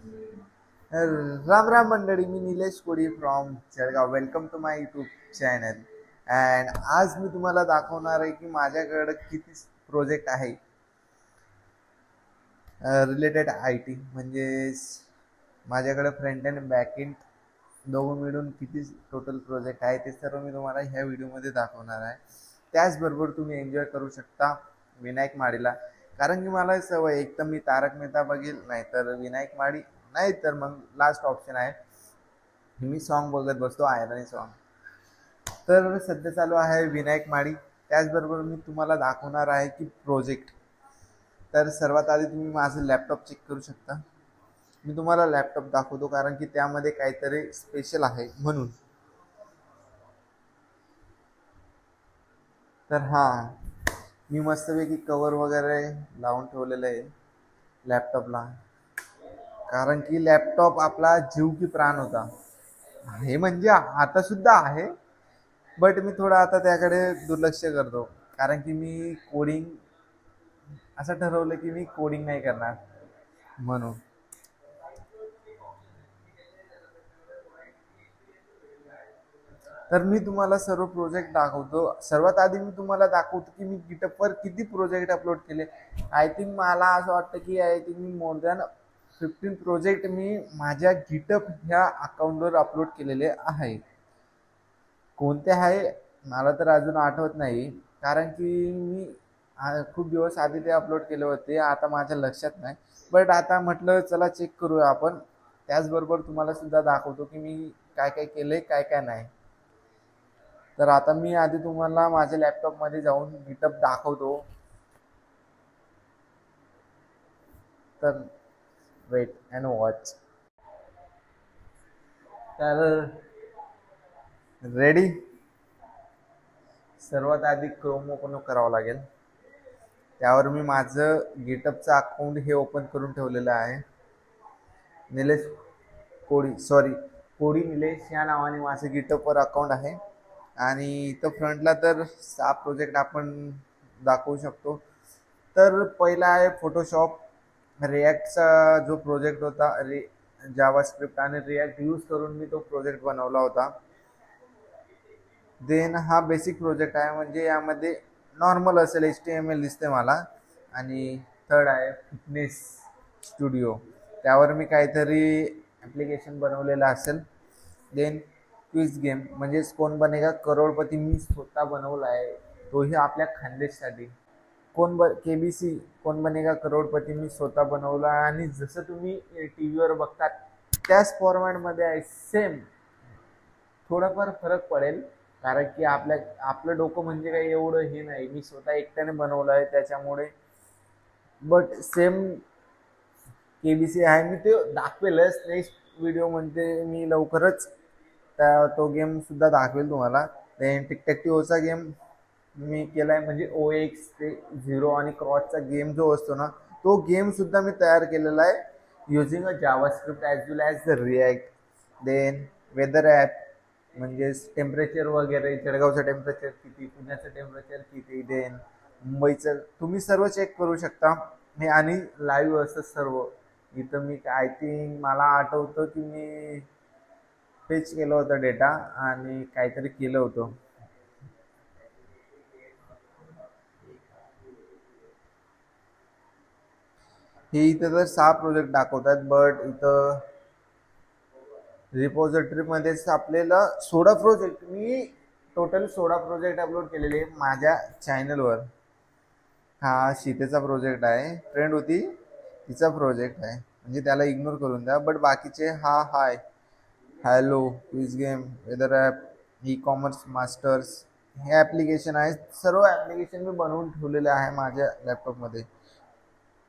राम राम मंडळी, मी Nilesh Kodi from Jalgaon. Welcome to my YouTube channel. And आज मी तुम्हाला दाखवणार आहे की माझ्याकडं किती प्रोजेक्ट आहे रिलेटेड आय टी, म्हणजेच माझ्याकडे फ्रंट अँड बॅक एंड दोघं मिळून किती टोटल प्रोजेक्ट आहे ते सर्व मी तुम्हाला ह्या व्हिडिओमध्ये दाखवणार आहे. त्याचबरोबर तुम्ही एन्जॉय करू शकता विनायक माडीला, कारण की मला सवय, एक तर मी तारक मेहता बघेल, नाहीतर विनायक माडी, नाही तर मग लास्ट ऑप्शन आहे मी सॉन्ग बघत बसतो, आयरणी सॉन्ग. तर सध्या चालू आहे विनायक माडी. त्याचबरोबर मी तुम्हाला दाखवणार आहे की प्रोजेक्ट. तर सर्वात आधी तुम्ही माझं लॅपटॉप चेक करू शकता. मी तुम्हाला लॅपटॉप दाखवतो कारण की त्यामध्ये काहीतरी स्पेशल आहे म्हणून. तर हां, मी मस्तपैकी कवर वगैरे लावून ठेवलेलं आहे लॅपटॉपला, कारण की लॅपटॉप आपला जीव की प्राण होता. हे म्हणजे आता सुद्धा आहे, बट मी थोडं आता त्याकडे दुर्लक्ष करतो, कारण की मी कोडिंग असं ठरवलं की मी कोडिंग नाही करणार म्हणून. तर मी तुम्हाला सर्व प्रोजेक्ट दाखवतो. सर्वात आधी मी तुम्हाला दाखवतो की मी गिटअपवर किती प्रोजेक्ट अपलोड केले. आय थिंक मला असं वाटतं की मी मोर दॅन 15 प्रोजेक्ट मी माझ्या गिटअप ह्या अकाउंटवर अपलोड केलेले आहे. कोणते आहे मला तर अजून आठवत नाही, कारण की मी खूप दिवस आधी ते अपलोड केले होते, आता माझ्या लक्षात नाही. बट आता म्हटलं चला चेक करूया आपण. त्याचबरोबर तुम्हाला सुद्धा दाखवतो की मी काय काय केलंय, काय काय नाही. तर आता मी आधी तुम्हाला माझ्या लॅपटॉपमध्ये जाऊन गिटअप दाखवतो. तर वेट अँड वॉच. तर रेडी. सर्वात आधी क्रोम ओपन करावं लागेल. त्यावर मी माझं गिटअपचं अकाउंट हे ओपन करून ठेवलेलं आहे. निलेश कोडी, सॉरी, कोडी निलेश या नावाने माझं गिटअपवर अकाउंट आहे. आणि इथं फ्रंटला तर 6 प्रोजेक्ट आपण दाखवू शकतो. तर पहिला आहे फोटोशॉप. रिॲक्टचा जो प्रोजेक्ट होता, जावा स्क्रिप्ट आणि रिॲक्ट यूज करून मी तो प्रोजेक्ट बनवला होता. देन हा बेसिक प्रोजेक्ट आहे, म्हणजे यामध्ये नॉर्मल असेल, HTML दिसते मला. आणि थर्ड आहे फिटनेस स्टुडिओ. त्यावर मी काहीतरी ॲप्लिकेशन बनवलेलं असेल. देन क्विज गेम, म्हणजेच कोण बनेगा करोडपती, मी स्वतः बनवला आहे, तोही आपल्या खानदेशसाठी. KBC कोण बनेगा करोडपती मी स्वतः बनवला, आणि जसं तुम्ही टी व्हीवर बघतात त्याच फॉर्मॅटमध्ये आहे सेम. थोडाफार फरक पडेल, कारण की आपलं डोकं म्हणजे काही एवढं हे नाही, मी स्वतः एकट्याने बनवलं आहे त्याच्यामुळे. बट सेम KBC आहे, मी ते दाखवेलच नेक्स्ट व्हिडिओमध्ये. मी लवकरच तो गेम सुद्धा दाखवेल तुम्हाला. डिटेक्टिव्हचा गेम मी केला आहे, म्हणजे OX ते 0 आणि क्रॉसचा गेम जो असतो ना, तो गेम सुद्धा मी तयार केलेला आहे using a JavaScript as well as the React. Then weather app, म्हणजेच टेम्परेचर वगैरे, जळगावचं टेम्परेचर किती, पुण्याचं टेम्परेचर किती, देन मुंबईचं, तुम्ही सर्व चेक करू शकता हे. आणि लाईव्ह असतं सर्व इथं. मी आय थिंक मला आठवतं की मी फेच केलं होतं डेटा आणि काहीतरी केलं होतं. हे इथं तर 6 प्रोजेक्ट दाखवतात, बट इथं रिपॉझिटरीमध्येच आपल्याला 16 प्रोजेक्ट, मी टोटल 16 प्रोजेक्ट अपलोड केलेले माझ्या चॅनलवर. हा शीतेचा प्रोजेक्ट आहे, फ्रेंड होती तिचा प्रोजेक्ट आहे, म्हणजे त्याला इग्नोर करून द्या. बट बाकीचे hi, hello, quiz game, weather app, e commerce masters, हे ॲप्लिकेशन आहेत. सर्व ॲप्लिकेशन मी बनवून ठेवलेले आहे माझ्या लॅपटॉपमध्ये.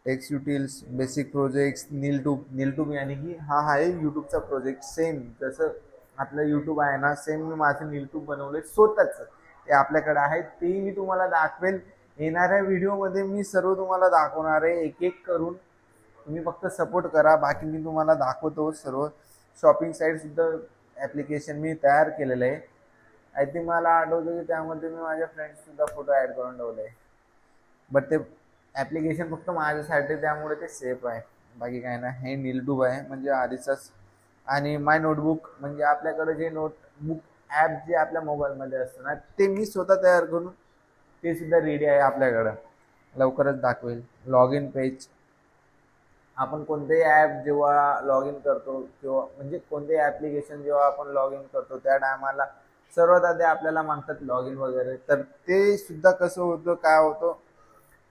टेक्स्ट युटिल्स, बेसिक प्रोजेक्ट्स, नीलट्यूब यानी की हा आहे यूट्यूबचा प्रोजेक्ट. सेम जसं आपलं यूट्यूब आहे ना, सेम मी माझं नीलट्यूब बनवले स्वतःच, ते आपल्याकडे आहे, तेही मी तुम्हाला दाखवेल येणाऱ्या व्हिडिओमध्ये. मी सर्व तुम्हाला दाखवणार आहे एक एक करून, तुम्ही फक्त सपोर्ट करा. बाकी मी तुम्हाला दाखवतो सर्व. शॉपिंग साईटसुद्धा ॲप्लिकेशन मी तयार केलेलं आहे. आय थिंक मला आठवतं की त्यामध्ये मी माझ्या फ्रेंड्ससुद्धा फोटो ॲड करून ठेवले आहे, बट ते ॲप्लिकेशन फक्त माझ्यासाठी, त्यामुळे ते सेफ आहे. बाकी काय नाही. हे नीलटूब आहे म्हणजे आधीचाच. आणि माय नोटबुक म्हणजे आपल्याकडे जे नोटबुक ॲप जे आपल्या मोबाईलमध्ये असतं ना, ते मी स्वतः तयार करून ते सुद्धा रेडी आहे आपल्याकडं. लवकरच दाखवेल. लॉग इन पेज, आपण कोणतेही ॲप जेव्हा लॉग इन करतो किंवा म्हणजे कोणतेही ॲप्लिकेशन जेव्हा आपण लॉग इन करतो त्या टायमाला सर्वात आधी आपल्याला मागतात लॉग इन वगैरे. तर ते सुद्धा कसं होतं, काय होतं,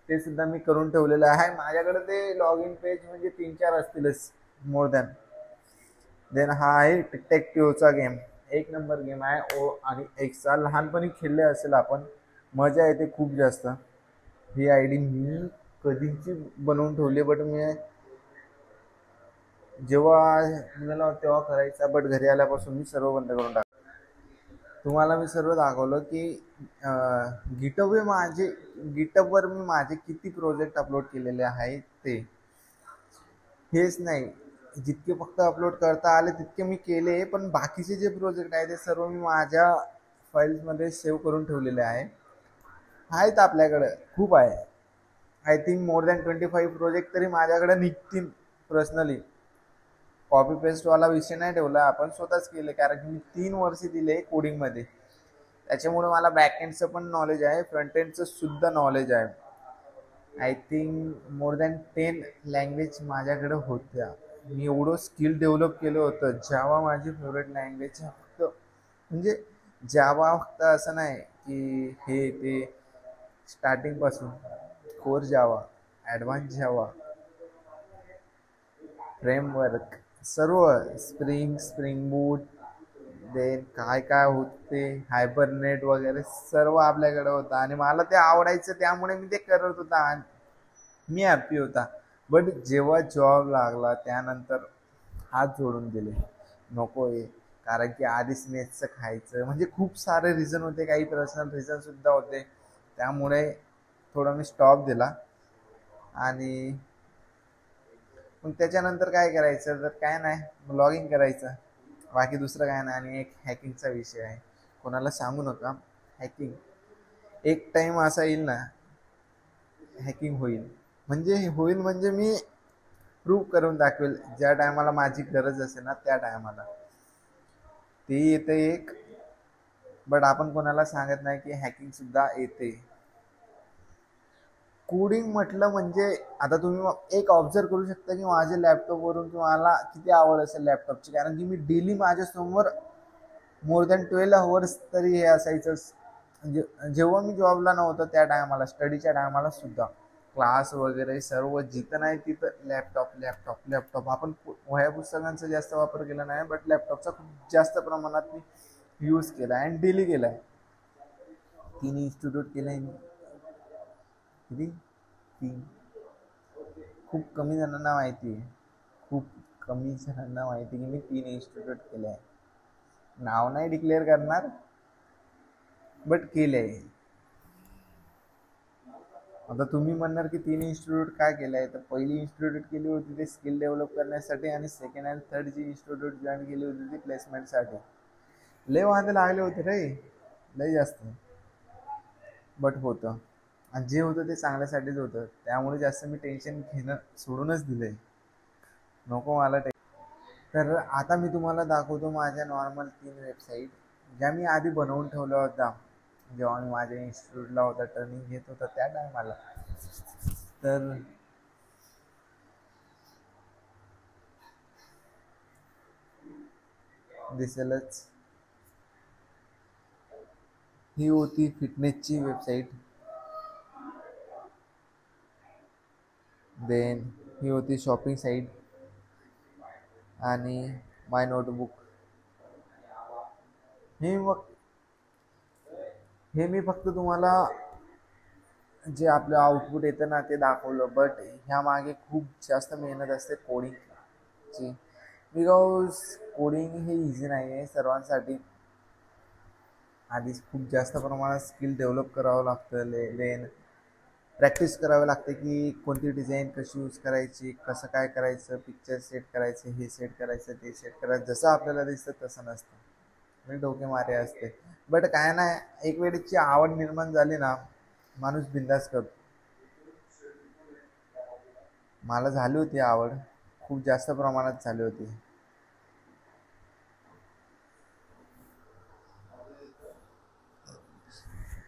ते सुद्धा मी करून ठेवलेलं आहे. माझ्याकडे ते लॉग इन पेज म्हणजे 3-4 असतीलच मोर दॅन. देन हा आहे डिटेक्टिव्हचा गेम. एक नंबर गेम आहे. ओ आणि एक्सचा लहानपणी खेळले असेल आपण, मजा येते खूप जास्त. ही आय डी मी कधीची बनवून ठेवली, बट मी जेव्हा मला तेव्हा करायचा, बट घरी आल्यापासून मी सर्व बंद करून टाकलं. तुम्हाला मी सर्व दाखवलं की गिटअपवर मी माझे किती प्रोजेक्ट अपलोड केलेले आहेत. ते हेच नाही, जितके फक्त अपलोड करता आले तितके मी केले, पण बाकीचे जे प्रोजेक्ट आहे ते सर्व मी माझ्या फाईल्समध्ये सेव्ह करून ठेवलेले आहेत आपल्याकडं खूप आहे. I think more than 25 project तरी माझ्याकडे निघतील पर्सनली. कॉपी पेस्टवाला विषय नाही ठेवला, आपण स्वतःच केले, कारण की मी 3 वर्ष दिले कोडिंगमध्ये. त्याच्यामुळे मला बॅकएंडचं पण नॉलेज आहे, फ्रंट एंडचं सुद्धा नॉलेज आहे. I think more than 10 language माझ्याकडे होत्या. मी एवढं स्किल डेव्हलप केलं होतं. जावा माझी फेवरेट लँग्वेज आहे. फक्त म्हणजे जावा फक्त असं नाही की हे ते, स्टार्टिंगपासून कोर जावा, ॲडव्हान्स जावा, फ्रेमवर्क, सर्व स्प्रिंग बूट, देन काय काय होते हायबरनेट वगैरे सर्व आपल्याकडे होतं. आणि मला ते आवडायचं, त्यामुळे मी ते करत होता आणि मी हॅप्पी होता. बट जेव्हा जॉब लागला त्यानंतर हात जोडून दिले, नको आहे. कारण की आधीच मेसचं खायचं, म्हणजे खूप सारे रिझन होते, काही पर्सनल रिझन सुद्धा होते. त्यामुळे थोडं मी स्टॉप दिला. आणि मग त्याच्यानंतर काय करायचं, तर काय नाही, लॉग इन करायचं, बाकी दुसरं काय नाही. आणि एक हॅकिंगचा विषय आहे, कोणाला सांगू नका. हॅकिंग एक टाइम असा येईल ना, हॅकिंग होईल म्हणजे मी प्रूव्ह करून दाखवेल. ज्या टायमाला माझी गरज असेल ना, त्या टायमाला ते येते एक. बट आपण कोणाला सांगत नाही की हॅकिंग सुद्धा येते. कोडिंग म्हटलं म्हणजे आता तुम्ही एक ऑब्झर्व करू शकता की माझ्या लॅपटॉपवरून तुम्हाला किती आवड असेल लॅपटॉपची, कारण की मी डेली माझ्यासमोर मोर दॅन 12 आवर्स तरी हे असायचं. जेव्हा मी जॉबला नव्हतं त्या टायमाला, स्टडीच्या टायमाला सुद्धा, क्लास वगैरे सर्व जिथं नाही तिथं लॅपटॉप लॅपटॉप लॅपटॉप. आपण वह्या पुस्तकांचा जास्त वापर केला नाही, बट लॅपटॉपचा खूप जास्त प्रमाणात मी यूज केला आहे आणि डेली केला आहे. 3 इन्स्टिट्यूट केलं आहे मी. किती? 3. खूप कमी जणांना माहिती आहे, खूप कमी जणांना माहिती की मी 3 इन्स्टिट्यूट केले आहे. नाव नाही डिक्लेअर करणार, बट केले आहे. आता तुम्ही म्हणणार की 3 इन्स्टिट्यूट काय केलं आहे, तर पहिली इन्स्टिट्यूट केली होती ते स्किल डेव्हलप करण्यासाठी, आणि सेकंड अँड थर्ड जी इन्स्टिट्यूट जॉईन केली होती ती प्लेसमेंटसाठी. लय वांदे लागले होते रे, लय जास्त. बट होतं, आणि जे होतं ते चांगल्यासाठीच होतं. त्यामुळे जास्त मी टेन्शन घेणं सोडूनच दिलंय, नको मला तर आता मी तुम्हाला दाखवतो माझ्या नॉर्मल 3 वेबसाईट ज्या मी आधी बनवून ठेवल्या होत्या जेव्हा मी माझ्या इन्स्टिट्यूटला होता, ट्रेनिंग घेत होता त्या टायमाला. तर दिसेलच, ही होती फिटनेसची वेबसाईट. देन ही होती शॉपिंग साईट आणि माय नोटबुक. हे मग हे मी फक्त तुम्हाला जे आपलं आउटपुट येतं ना ते दाखवलं, बट ह्या मागे खूप जास्त मेहनत असते कोडिंगची. बिकॉज कोडिंग हे इझी नाही आहे सर्वांसाठी. आधीच खूप जास्त प्रमाणात स्किल डेव्हलप करावं लागतं. देन प्रॅक्टिस करावी लागते की कोणती डिझाईन कशी यूज करायची, कसं काय करायचं, पिक्चर सेट करायचं, हे सेट करायचं, ते सेट करायचं. जसं आपल्याला दिसतं तसं नसतं, मी डोके मारे असते. बट काय नाही, एक वेळेची आवड निर्माण झाली ना, माणूस बिंदास करतो. मला झाली होती आवड, खूप जास्त प्रमाणात झाली होती.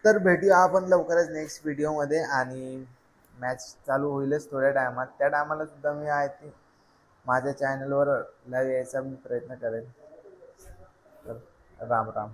तर भेटूया आपण लवकरच नेक्स्ट व्हिडिओमध्ये. आणि मॅच चालू होईलच थोड्या टायमात, त्या टायमाला सुद्धा मी आहे ते माझ्या चॅनलवर लाईव्ह यायचा मी प्रयत्न करेन. तर राम राम.